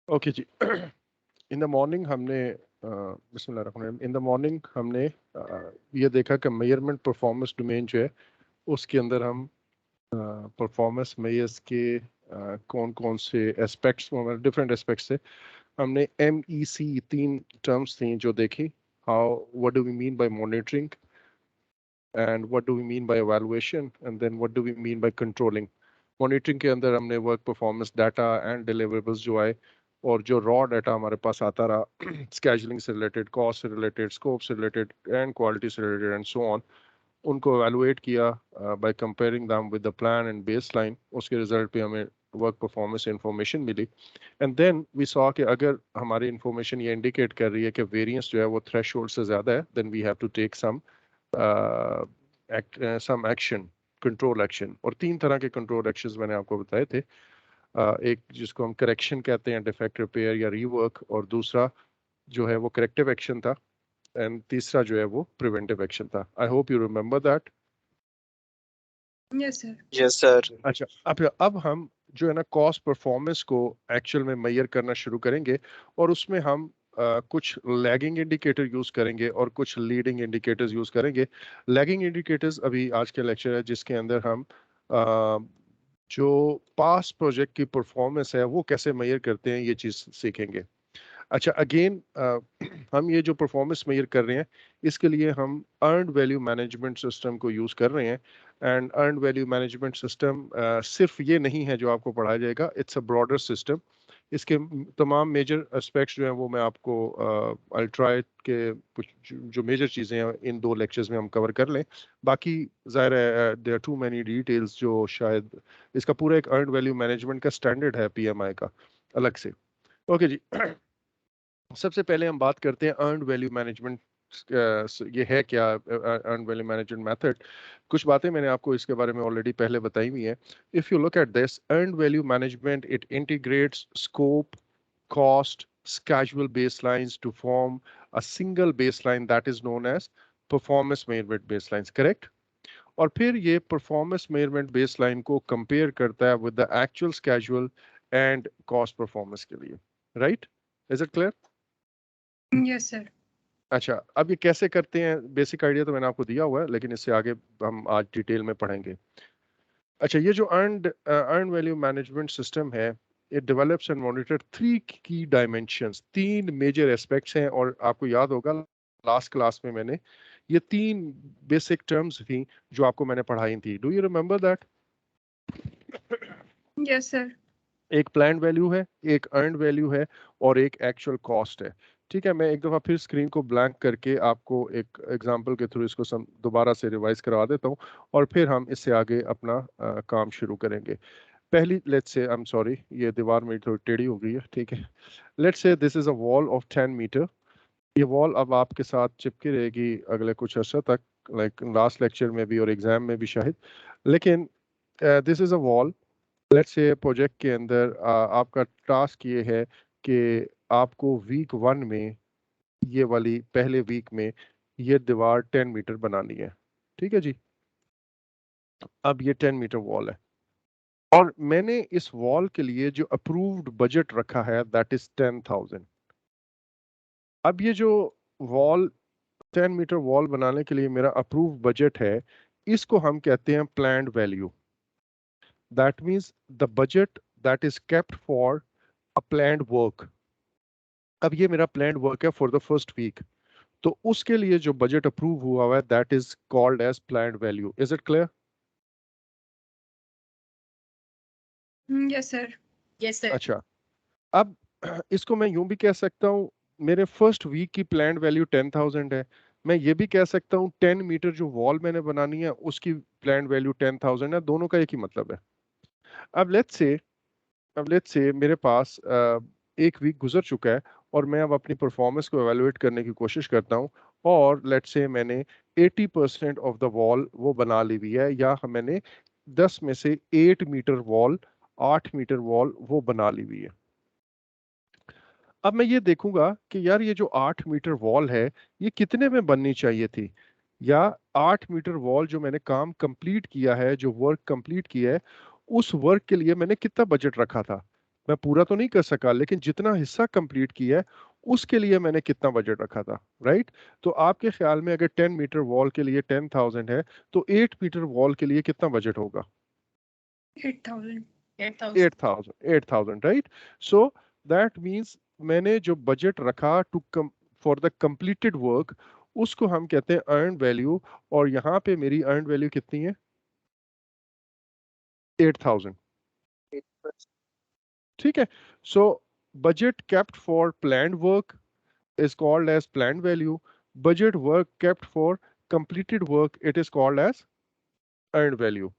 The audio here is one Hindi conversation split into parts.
ओके जी। इन द मॉर्निंग हमने बिस्मिल्लाहिर्रहमानिर्रहीम, इन द मॉर्निंग हमने ये देखा कि मेजरमेंट परफॉर्मेंस डोमेन जो है उसके अंदर हम परफॉर्मेंस मेजर्स के कौन कौन से एस्पेक्ट्स, डिफरेंट एस्पेक्ट्स थे। हमने MEC 3 टर्म्स थी जो देखी। How, what do we mean by monitoring, and what do we mean by evaluation, and then what do we mean by controlling. Monitoring के अंदर हमने work performance data and deliverables जो आए और जो रॉ डाटा हमारे पास आता रहा स्केजुलिंग से रिलेटेड, कॉस्ट से रिलेटेड, स्कोप से रिलेटेड एंड क्वालिटी से रिलेटेड एंड सो ऑन, उनको एवेलुएट किया by comparing them with the plan and baseline. उसके रिजल्ट पे हमें वर्क परफॉर्मेंस इंफॉर्मेशन मिली। एंड देन वी सॉ कि अगर हमारी इंफॉर्मेशन ये इंडिकेट कर रही है कि वेरिएंस जो है वो थ्रेशोल्ड से ज़्यादा है, then we have to take some action, control action. और 3 तरह के कंट्रोल एक्शंस मैंने आपको बताए थे। एक जिसको हम करेक्शन कहते हैं, डिफेक्ट रिपेयर या रीवर्क, और दूसरा जो है वो करेक्टिव एक्शन था, एंड तीसरा जो है वो प्रिवेंटिव एक्शन था। I hope you remember that. Yes sir. Yes sir. अच्छा, अब हम जो है ना कॉस्ट परफॉर्मेंस को एक्चुअल में मेजर करना शुरू करेंगे, और उसमें हम कुछ लैगिंग इंडिकेटर यूज करेंगे और कुछ लीडिंग इंडिकेटर्स यूज करेंगे। लैगिंग इंडिकेटर्स अभी आज के लेक्चर है जिसके अंदर हम जो पास प्रोजेक्ट की परफॉर्मेंस है वो कैसे मेजर करते हैं ये चीज सीखेंगे। अच्छा, अगेन हम ये जो परफॉर्मेंस मेजर कर रहे हैं इसके लिए हम अर्नड वैल्यू मैनेजमेंट सिस्टम को यूज कर रहे हैं। And earned value management system सिर्फ ये नहीं है जो आपको पढ़ाया जाएगा, इट्स अ ब्रॉडर सिस्टम। इसके तमाम मेजर एस्पेक्ट्स जो हैं वो मैं आपको आई ट्राई के कुछ जो मेजर चीज़ें हैं इन 2 लेक्चर्स में हम कवर कर लें। बाकी ज़ाहिर है there are too many details जो शायद इसका पूरा एक अर्नड वैल्यू मैनेजमेंट का स्टैंडर्ड है PMI का अलग से। ओके जी। सबसे पहले हम बात करते हैं अर्नड वैल्यू मैनेजमेंट। ये है क्या अर्नड वैल्यू मैनेजमेंट मेथड? कुछ बातें मैंने आपको इसके बारे में ऑलरेडी पहले बताई हुई हैं। If you look at this earned value management, it integrates scope, cost, schedule baselines to form a single baseline that is known as performance measurement baselines, correct? और फिर ये performance measurement baseline को compare करता है with the actual schedule and cost performance के लिए, right? Is it clear? Yes sir. अच्छा, अब ये कैसे करते हैं, बेसिक आइडिया तो मैंने आपको दिया हुआ है, लेकिन इससे आगे हम आज डिटेल में पढ़ेंगे। अच्छा, ये जो अर्न वैल्यू मैनेजमेंट सिस्टम है, इट डेवलप्स एंड मॉनिटर 3 की डायमेंशंस, 3 मेजर एस्पेक्ट्स हैं। और आपको याद होगा लास्ट क्लास में मैंने ये 3 बेसिक टर्म्स थी जो आपको मैंने पढ़ाई थी। Do you remember that? Yes sir. एक प्लान वैल्यू है, एक अर्न वैल्यू है, और एक एक्चुअल कॉस्ट है। ठीक है, मैं एक दफ़ा फिर स्क्रीन को ब्लैंक करके आपको एक एग्जांपल के थ्रू इसको दोबारा से रिवाइज करवा देता हूँ, और फिर हम इससे आगे अपना काम शुरू करेंगे। पहली, let's say, I am sorry, ये दीवार मेरी थोड़ी टेढ़ी हो गई है। ठीक है, let's say this is a wall of 10 metre. ये वॉल अब आपके साथ चिपकी रहेगी अगले कुछ अर्सा तक, लाइक लास्ट लेक्चर में भी और एग्जाम में भी शायद। लेकिन this is a wall. Let's say project के अंदर आपका टास्क ये है कि आपको वीक 1 में, ये वाली पहले वीक में, ये दीवार 10 मीटर बनानी है। ठीक है जी। अब ये 10 मीटर वॉल है, और मैंने इस वॉल के लिए जो अप्रूव्ड बजट रखा है दैट इज 10,000। अब ये जो वॉल 10 मीटर वॉल बनाने के लिए मेरा अप्रूव बजट है, इसको हम कहते हैं planned value. That means the budget that is kept for a planned work. अब ये मेरा प्लान्ड वर्क है फॉर द फर्स्ट वीक, तो उसके लिए जो बजट अप्रूव हुआ हुआ है that is called as planned value. Is it clear? Yes sir. Yes sir. अच्छा, अब इसको मैं यूं भी कह सकता हूँ, मेरे फर्स्ट वीक की प्लान्ड वैल्यू 10,000 है। मैं ये भी कह सकता हूँ 10 मीटर जो वॉल मैंने बनानी है उसकी प्लान्ड वैल्यू 10,000 है। दोनों का एक ही मतलब है। अब लेट्स से मेरे पास एक वीक गुजर चुका है, और मैं अब अपनी परफॉर्मेंस को एवेलुएट करने की कोशिश करता हूँ, और लेट्स से मैंने 80% ऑफ द वॉल वो बना ली हुई है, या मैंने 10 में से 8 मीटर वॉल, 8 मीटर वॉल वो बना ली हुई है। अब मैं ये देखूंगा कि यार ये जो 8 मीटर वॉल है ये कितने में बननी चाहिए थी, या 8 मीटर वॉल जो मैंने काम कंप्लीट किया है, जो वर्क कंप्लीट किया है, उस वर्क के लिए मैंने कितना बजट रखा था। मैं पूरा तो नहीं कर सका, लेकिन जितना हिस्सा कंप्लीट किया है उसके लिए मैंने कितना बजट रखा था, राइट? तो आपके ख्याल में अगर 10 मीटर वॉल के लिए 10,000 है, तो 8 मीटर वॉल के लिए कितना बजट होगा? 8,000। 8,000, राइट? सो दैट मीन्स मैंने जो बजट रखा to for the completed work, उसको हम कहते हैं अर्न वैल्यू। और यहाँ पे मेरी अर्न वैल्यू कितनी है? 8,000। ठीक है। So budget kept for planned work is called as planned value. Budget work kept for completed work, it is called as earned value.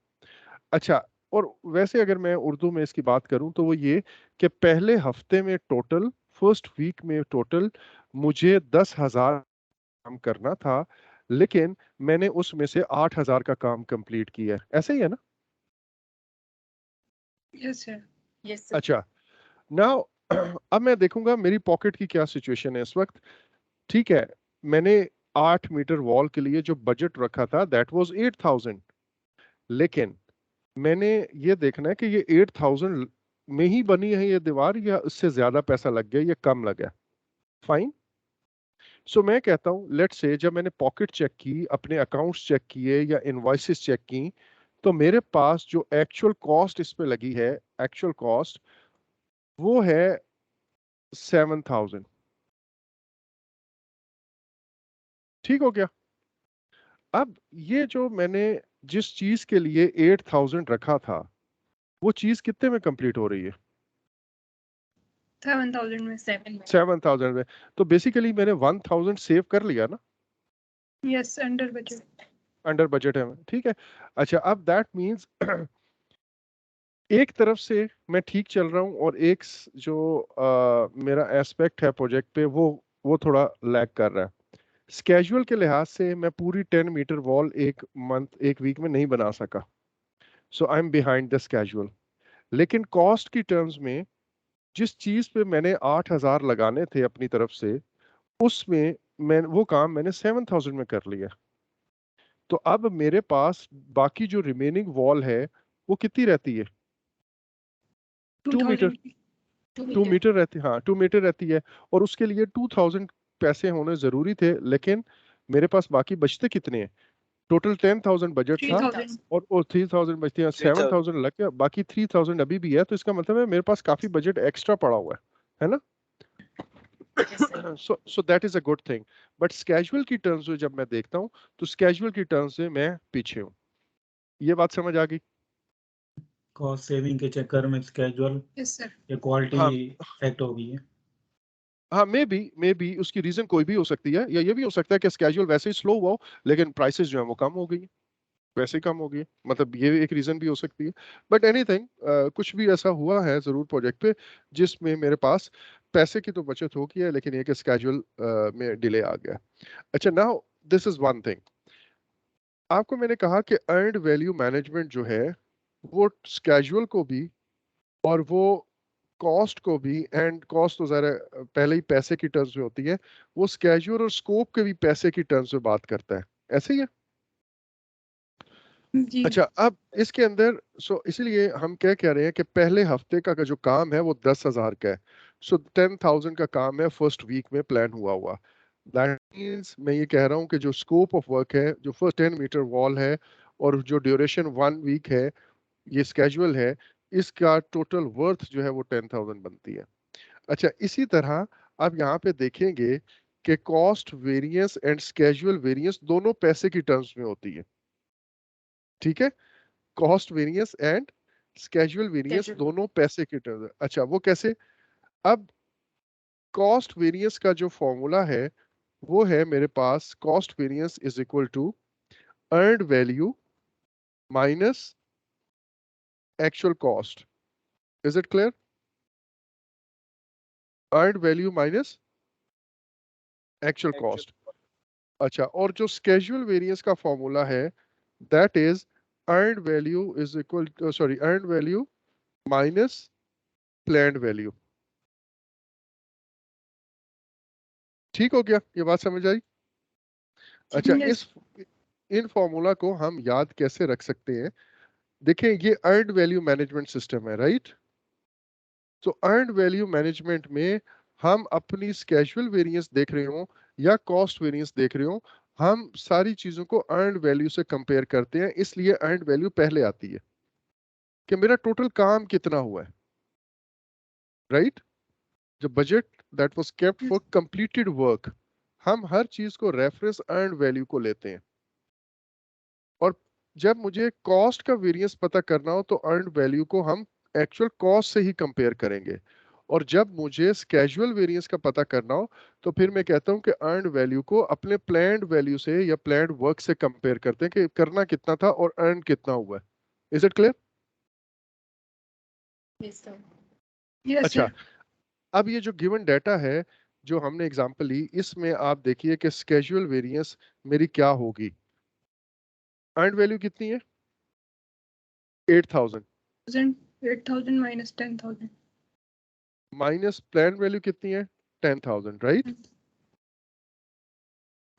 अच्छा, और वैसे अगर मैं उर्दू में इसकी बात करूं तो वो ये कि पहले हफ्ते में टोटल, फर्स्ट वीक में टोटल मुझे 10,000 काम करना था, लेकिन मैंने उसमें से 8,000 का काम कंप्लीट किया है। ऐसे ही है ना? Yes sir. Yes sir. अच्छा, नाउ अब मैं देखूंगा मेरी पॉकेट की क्या सिचुएशन है इस वक्त। ठीक है, मैंने 8 मीटर वॉल के लिए जो बजट रखा था दैट वाज 8,000, लेकिन मैंने ये देखना है कि ये 8,000 में ही बनी है ये दीवार, या उससे ज्यादा पैसा लग गया या कम लगा। फाइन। सो मैं कहता हूं लेट्स से जब मैंने पॉकेट चेक की, अपने अकाउंट्स चेक किए या इनवॉइसेस चेक की, तो मेरे पास जो एक्चुअल कॉस्ट इस पे लगी है, एक्चुअल कॉस्ट वो है 7,000। ठीक हो गया? अब ये जो मैंने जिस चीज के लिए 8,000 रखा था, वो चीज कितने में कंप्लीट हो रही है? 7,000 में। 7,000 में। तो बेसिकली मैंने 1,000 सेव कर लिया ना, yes, under budget. Under budget है मैं। ठीक है। अच्छा, अब दैट मींस एक तरफ से मैं ठीक चल रहा हूँ, और एक जो मेरा एस्पेक्ट है प्रोजेक्ट पे, वो थोड़ा लैग कर रहा है। स्केजुअल के लिहाज से मैं पूरी 10 मीटर वॉल एक मंथ, एक वीक में नहीं बना सका। So I am behind the schedule. लेकिन कॉस्ट की टर्म्स में जिस चीज पे मैंने 8,000 लगाने थे अपनी तरफ से, उसमें मैं वो काम मैंने 7,000 में कर लिया। तो अब मेरे पास बाकी जो रिमेनिंग वॉल है वो कितनी रहती है? 2 मीटर। 2,000 की। 2 मीटर रहती, हाँ 2 मीटर रहती है। और उसके लिए 2,000 पैसे होने जरूरी थे, लेकिन मेरे पास बाकी बचते कितने हैं? टोटल 10,000 बजट था, 3,000। और 3,000 बचते हैं, 7,000 लग गया, बाकी 3,000 अभी भी है। तो इसका मतलब है मेरे पास काफी बजट एक्स्ट्रा पड़ा हुआ है ना? So that is a good thing. But schedule की टर्म्स में जब मैं देखता हूँ, तो स्केजुअल की टर्म्स में मैं पीछे हूँ। ये बात समझ आ गई? कॉस्ट सेविंग के चक्कर में स्केजुअल यस सर। ये क्वालिटी हाँ, इफेक्ट हो गई है। हाँ, मे बी उसकी रीजन कोई भी हो सकती है, या ये भी हो सकता है कि स्केजुअल वैसे ही स्लो हुआ हो, लेकिन प्राइसेस जो है वो कम हो गई, वैसे ही कम हो गई। मतलब ये एक रीजन भी हो सकती है। बट एनीथिंग, कुछ भी ऐसा हुआ है जरूर प्रोजेक्ट पे जिसमें मेरे पास पैसे की तो बचत हो गई है, लेकिन ये कि स्केजुअल में डिले आ गया। अच्छा, now this is one thing. आपको मैंने कहा कि अर्नड वैल्यू मैनेजमेंट जो है वो स्केजुअल को भी, और वो कॉस्ट को भी, एंड कॉस्ट तो ज़रा पहले ही पैसे की टर्म्स में होती है, वो स्केजुअल और स्कोप के भी पैसे की टर्म्स में बात करता है। ऐसे ही है? जी। अच्छा, अब इसके अंदर इसलिए हम क्या कह रहे हैं कि पहले हफ्ते का जो काम है वो 10,000 का है। 10,000 का काम है फर्स्ट वीक में प्लान हुआ दैट मीन्स मैं ये कह रहा हूँ कि जो स्कोप ऑफ वर्क है, जो फर्स्ट 10 मीटर वॉल है, और जो ड्यूरेशन 1 वीक है, ये स्केजुअल है, इसका टोटल वर्थ जो है वो 10,000 बनती है। अच्छा, इसी तरह आप यहाँ पे देखेंगे कि cost variance and schedule variance दोनों पैसे की टर्म्स में होती है। ठीक है? Cost variance and schedule variance दोनों पैसे की टर्म्स। अच्छा, वो कैसे? अब कॉस्ट वेरिएंस का जो फॉर्मूला है वो है मेरे पास, cost variance is equal to earned value minus actual cost. Is it clear? Earned value minus actual cost. अच्छा, और जो स्केजुअल वेरिएंस का फॉर्मूला है that is earned value is equal, sorry, earned value minus planned value. ठीक हो गया? ये बात समझ आई? अच्छा, यस। इस इन फॉर्मूला को हम याद कैसे रख सकते हैं? देखें, ये अर्नड वैल्यू मैनेजमेंट सिस्टम है, राइट? तो अर्नड वैल्यू मैनेजमेंट में हम अपनी स्केजुअल वेरिएंस देख रहे हो या कॉस्ट वेरिएंस देख रहे हो, हम सारी चीजों को अर्नड वैल्यू से कंपेयर करते हैं, इसलिए अर्नड वैल्यू पहले आती है कि मेरा टोटल काम कितना हुआ है, राइट? जो budget that was kept for completed work, हम हर चीज को रेफरेंस अर्नड वैल्यू को लेते हैं। और जब मुझे कॉस्ट का वेरिएंस पता करना हो तो अर्नड वैल्यू को हम एक्चुअल कॉस्ट से ही कंपेयर करेंगे। और जब मुझे कैजुअल वेरिएंस का पता करना हो तो फिर मैं कहता हूं कि अर्नड वैल्यू को अपने प्लान्ड वैल्यू से या प्लान्ड वर्क से कंपेयर करते हैं कि करना कितना था और अर्न कितना हुआ है। Is it clear? Yes, sir. Yes, अच्छा, sir. अब ये जो गिवन डाटा है जो हमने एग्जांपल ली, इसमें आप देखिए कि कैजुअल वेरिएंस मेरी क्या होगी। अर्नड वैल्यू कितनी है? 8000 8,000 minus 10,000. माइनस प्लान वैल्यू कितनी है? 10,000, राइट?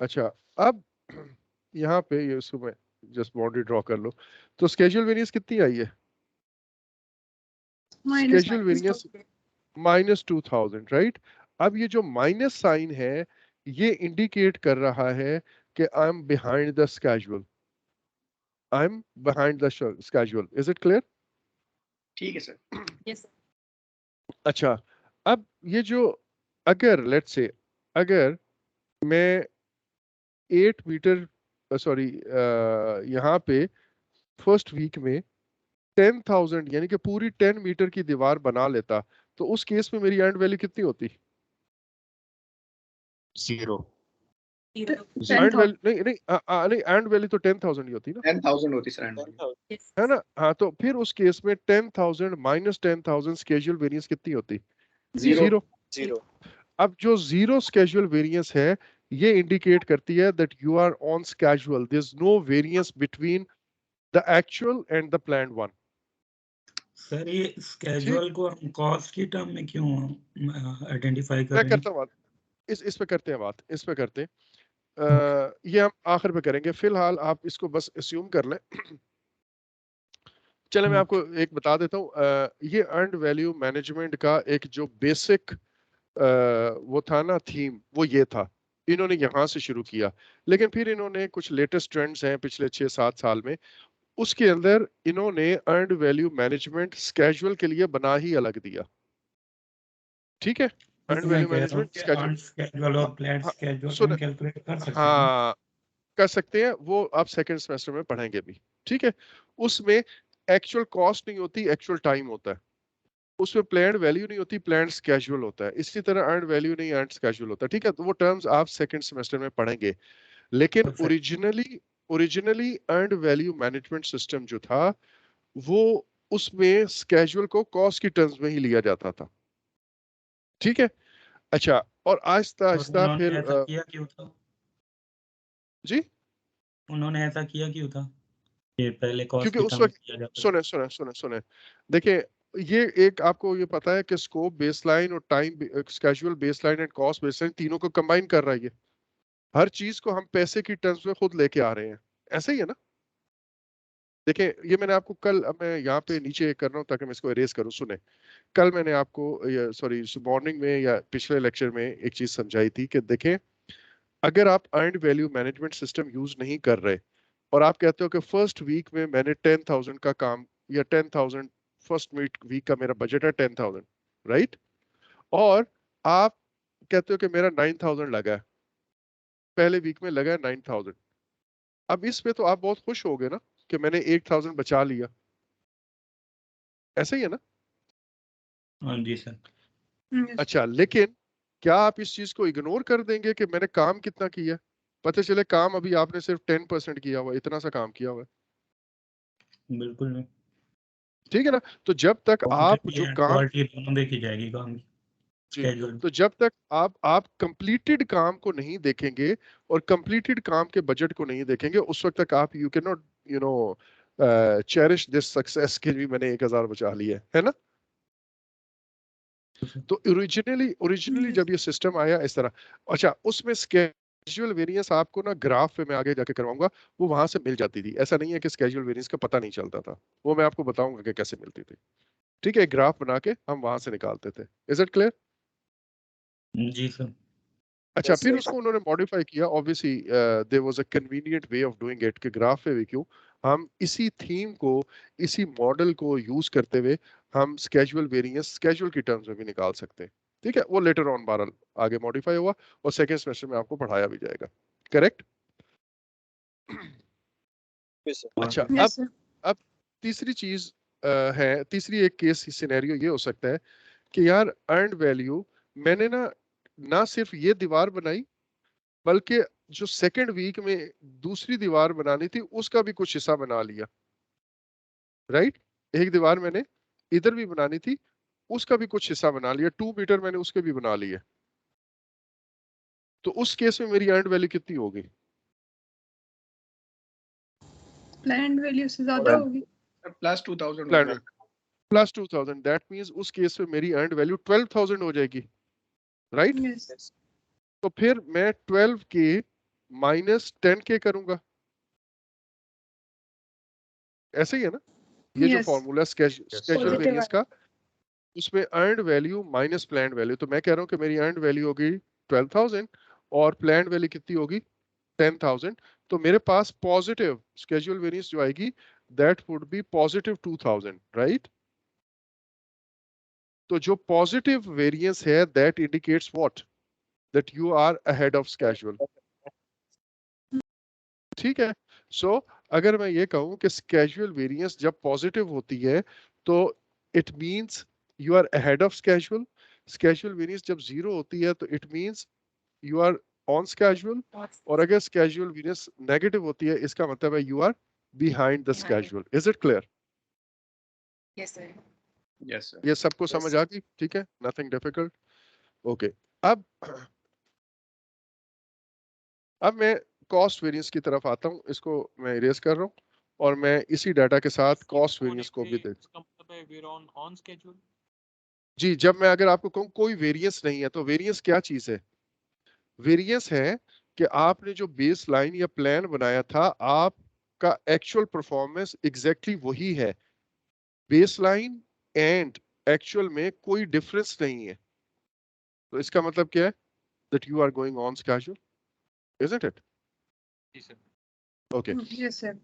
अच्छा, अब यहाँ पे ये इसको मैं जस्ट बाउंड्री ड्रॉ कर लो, तो स्केजुअल वेरिएंस कितनी आई है? Minus schedule variance minus 2000, right? अब ये जो माइनस साइन है ये इंडिकेट कर रहा है कि आई am behind the schedule, I am behind the schedule. Is it clear? ठीक है सर। Yes. अच्छा, अब ये जो अगर लेट्स से अगर मैं 8 मीटर सॉरी यहाँ पे फर्स्ट वीक में 10,000 यानी कि पूरी 10 मीटर की दीवार बना लेता, तो उस केस में मेरी अर्नड वैल्यू कितनी होती? 0 अर्नड वैल्यू नहीं अर्नड वैल्यू तो 10,000 ही होती ना, 10,000 होती सर। है ना? हाँ, तो फिर उस केस में 10,000 माइनस 10,000 स्केजुअल वेरिएंस कितनी होती? जीरो। अब जो जीरो स्केजुअल वेरिएंस है ये इंडिकेट करती है that you are on schedule, there is no variance between the actual and the planned one. Sir ये स्केड्यूल को हम कॉस्ट की टर्म में क्यों आइडेंटिफाई कर मैं रहे हैं? करता हूँ बात, इस पे करते हैं बात, इस पे करते हैं। ये हम आखिर पे करेंगे, फिलहाल आप इसको बस अस्यूम कर लें। चले मैं आपको एक बता देता हूँ, ये अर्नड वैल्यू मैनेजमेंट का एक जो बेसिक वो था ना थीम, वो ये था। इन्होंने यहाँ से शुरू किया, लेकिन फिर इन्होंने कुछ लेटेस्ट ट्रेंड्स हैं पिछले 6-7 साल में, उसके अंदर इन्होंने अर्नड वैल्यू मैनेजमेंट स्केजुअल के लिए बना ही अलग दिया। ठीक है, अर्नड वैल्यू मैनेजमेंट स्केड्यूल और प्लान स्केड्यूल हम कैलकुलेट कर सकते हैं। हाँ कर सकते हैं, वो आप सेकंड सेमेस्टर में पढ़ेंगे भी। ठीक है, उसमें एक्चुअल कॉस्ट नहीं होती, एक्चुअल टाइम होता है। उसमें प्लान्ड वैल्यू नहीं होती, प्लान्ड स्केड्यूल होता है। इसी तरह अर्नड वैल्यू नहीं, अर्नड स्केड्यूल होता है। ठीक है, तो वो टर्म्स आप सेकंड सेमेस्टर में पढ़ेंगे। लेकिन originally earned value management system जो था वो उसमें स्केड्यूल को कॉस्ट की टर्म्स में ही लिया जाता था। ठीक है, अच्छा, और आहिस्ता आहिस्ता फिर ऐसा किया क्यों था? जी, उन्होंने ऐसा किया क्यों था? ये पहले कॉस्ट क्योंकि की उस टर्म वक्त किया जाता था। सुने सुने सुने सुने देखिए, ये एक आपको ये पता है कि स्कोप बेसलाइन और time schedule baseline and cost baseline तीनों को कंबाइन कर रहा है। ये हर चीज को हम पैसे की टर्म्स में खुद लेके आ रहे हैं, ऐसे ही है ना? देखिए, ये मैंने आपको कल, अब मैं यहाँ पे नीचे कर रहा हूँ ताकि मैं इसको इरेज करूँ। सुने, कल मैंने आपको सॉरी मॉर्निंग में या पिछले लेक्चर में एक चीज समझाई थी कि देखें, अगर आप earned value management system use नहीं कर रहे और आप कहते हो कि फर्स्ट वीक में मैंने 10,000 का काम या 10,000 फर्स्ट वीक का मेरा बजट है 10,000, राइट? और आप कहते हो कि मेरा 9,000 लगा है, पहले वीक में लगा है 9,000। अब इस पे तो आप बहुत खुश हो गए ना कि मैंने 1,000 बचा लिया, ऐसे ही है ना? हाँ जी सर। Yes. अच्छा, लेकिन क्या आप इस चीज को इग्नोर कर देंगे कि मैंने काम कितना किया? पता चले काम अभी आपने सिर्फ 10% किया हुआ, इतना सा काम किया हुआ है। बिल्कुल नहीं। ठीक है ना? तो जब तक आप क्वांटिटी जो एंड काम क्वालिटी दोनों देखी जाएगी काम की जी, स्केड्यूल। तो जब तक आप कंप्लीटेड काम को नहीं देखेंगे और कंप्लीटेड काम के बजट को नहीं देखेंगे, उस वक्त तक आप you can not you know cherish this success कि भी मैंने 1,000 बचा लिया है ना? तो ओरिजिनली जब ये सिस्टम आया इस तरह, अच्छा, उसमें स्केजुअल वेरिएंस आपको ना ग्राफ पे मैं आगे जाके करवाऊंगा, वो वहां से मिल जाती थी। ऐसा नहीं है कि स्केजुअल वेरिएंस का पता नहीं चलता था, वो मैं आपको बताऊंगा कि कैसे मिलती थी। ठीक है, ग्राफ बना के हम वहां से निकालते थे। Is it clear? जी सर। अच्छा, Yes, फिर sir. उसको उन्होंने मॉडिफाई किया। Obviously there was a convenient way of doing it कि ग्राफ पे भी क्यों, हम इसी थीम को, इसी मॉडल को यूज करते हुए हम स्केजुअल वेरिएंस स्केजुअल की टर्म्स में भी निकाल सकते हैं। ठीक है, वो लेटर ऑन बारल आगे मॉडिफाई हुआ और सेकंड सेमेस्टर में आपको पढ़ाया भी जाएगा। करेक्ट? Yes, sir. अच्छा, Yes, sir. अब तीसरी चीज है, तीसरी एक केस सिनेरियो ये हो सकता है कि यार अर्नड वैल्यू, मैंने ना सिर्फ ये दीवार बनाई, बल्कि जो सेकंड वीक में दूसरी दीवार बनानी थी उसका भी कुछ हिस्सा बना लिया। राइट? एक दीवार मैंने इधर भी बनानी थी, उसका भी कुछ हिस्सा बना लिया, 2 मीटर मैंने उसके भी बना लिए। तो उस केस में मेरी अर्नड वैल्यू कितनी होगी? Planned value से ज्यादा होगी। Plus 2000 प्लान होगा। प्लस 2000, दैट मींस उस केस में मेरी अर्नड वैल्यू 12000 हो जाएगी। राइट? Yes. तो फिर मैं 12 के माइनस 10 के करूंगा। ऐसे ही है ना? ये जो Yes. Formula schedule Positive variance वाला। का, उसमें earned value minus planned value, तो मैं कह रहा हूं कि मेरी अर्नड वैल्यू होगी 12000 और प्लान्ड वैल्यू कितनी होगी? 10000। तो मेरे पास पॉजिटिव स्केजुअल वेरिएंस जो आएगी that would be positive 2000। Right? तो जो पॉजिटिव वेरिएंस है that indicates what? That you are ahead of schedule. ठीक है। सो अगर मैं ये कहूं कि स्केजुअल वेरिएंस जब पॉजिटिव होती है तो it means you are ahead of schedule. Schedule variance जब जीरो होती है तो it means you are on schedule. और अगर स्केजुअल वेरिएंस नेगेटिव होती है इसका मतलब है you are behind the schedule. Is it clear? Yes, sir. Yes, sir. ये सबको Yes, समझ sir. आ गई? ठीक है, नथिंग डिफिकल्ट। ओके, अब मैं कॉस्ट वेरिएंस की तरफ आता हूं। इसको मैं इरेज कर रहा हूं और मैं इसी डाटा के साथ कॉस्ट वेरिएंस को भी देख। इसका मतलब है we're on schedule। जी, जब मैं अगर आपको कहूं कोई वेरिएंस नहीं है, तो वेरिएंस क्या चीज है? वेरिएंस है कि आपने जो बेस लाइन या प्लान बनाया था, आपका एक्चुअल परफॉर्मेंस एग्जैक्टली वही है। बेस लाइन एंड एक्चुअल में कोई डिफरेंस नहीं है। तो इसका मतलब क्या है? That you are going on schedule, isn't it? जी सर। ओके। Yes, sir.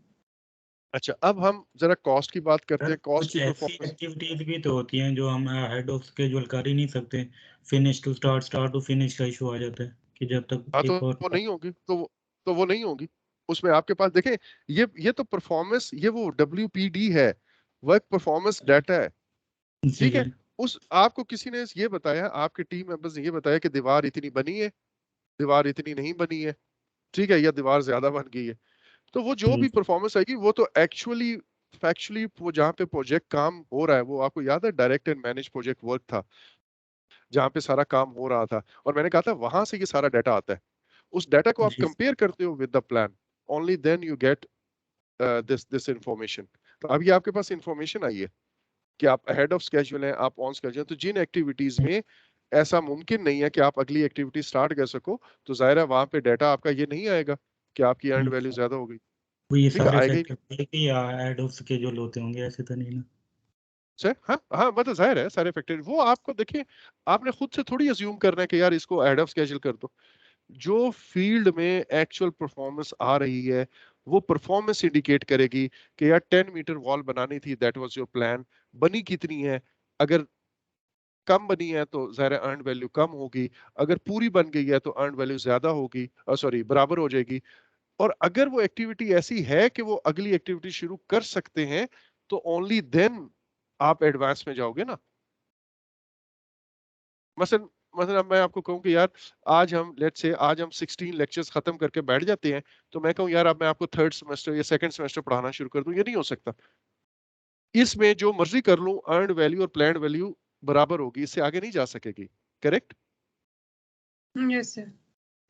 अच्छा, अब हम जरा कॉस्ट की बात करते सर हैं। कॉस्ट कुछ की ऐसी परफॉर्मेंस। एक्टिविटीज भी तो होती हैं जो हम हेड ऑफ स्केड्यूल कर ही नहीं सकते। Finish to start, start to finish का इशू आ जाता है कि जब तक हाँ, तो एक और वो नहीं होगी, तो वो नहीं होगी। उसमें आपके पास देखें, ये तो परफॉर्मेंस, ये वो WPD है, वर्क परफॉर्मेंस डाटा है। जी ठीक है। उस आपको किसी ने ये बताया, आपके टीम मेंबर्स ने ये बताया कि दीवार इतनी बनी है, दीवार इतनी नहीं बनी है, ठीक है, या दीवार ज्यादा बन गई है। तो वो जो भी परफॉर्मेंस आएगी वो तो एक्चुअली फैक्चुअली वो जहाँ पे प्रोजेक्ट काम हो रहा है, वो आपको याद है direct and manage project work था, जहाँ पे सारा काम हो रहा था। और मैंने कहा था वहां से ये सारा डाटा आता है। उस डाटा को आप जी कंपेयर करते हो with the plan, only then you get this information. तो अभी आपके पास इंफॉर्मेशन आई है कि आप अहेड ऑफ स्केड्यूल हैं, आप ऑन स्केड्यूल हैं। तो जिन एक्टिविटीज में ऐसा मुमकिन नहीं है कि आप अगली एक्टिविटी स्टार्ट कर सको, तो जाहिर है वहां पे डाटा आपका ये नहीं आएगा कि आपकी अर्नड वैल्यू ज्यादा हो गई। वो ये ठीक है, सारे आएगा ही फैक्टर या हेड ऑफ स्केड्यूल होते होंगे, ऐसे तो नहीं ना? सर? हाँ हाँ, मतलब जाहिर है सारे फैक्टर वो आपको देखिए, आपने खुद से थोड़ी अज्यूम करना है कि यार इसको अहेड ऑफ स्केड्यूल कर दो। जो फील्ड में एक्चुअल परफॉर्मेंस आ रही है, वो परफॉर्मेंस इंडिकेट करेगी कि यार 10 मीटर वॉल बनानी थी, दैट वाज योर प्लान, बनी कितनी है। अगर कम बनी है तो जाहिर है अर्न वैल्यू कम होगी, अगर पूरी बन गई है तो अर्न वैल्यू ज्यादा होगी, सॉरी बराबर हो जाएगी। और अगर वो एक्टिविटी ऐसी है कि वो अगली एक्टिविटी शुरू कर सकते हैं, तो ओनली देन आप एडवांस में जाओगे ना। मसलन मसलन अब मैं आपको कहूं कि यार आज हम लेट्स से आज हम 16 लेक्चर्स खत्म करके बैठ जाते हैं, तो मैं कहूं यार अब मैं आपको थर्ड सेमेस्टर या सेकंड सेमेस्टर पढ़ाना शुरू कर दूं, ये नहीं हो सकता। इसमें जो मर्जी कर लूं, अर्नड वैल्यू और प्लान्ड वैल्यू बराबर होगी, इससे आगे नहीं जा सकेगी। Correct? Yes, sir.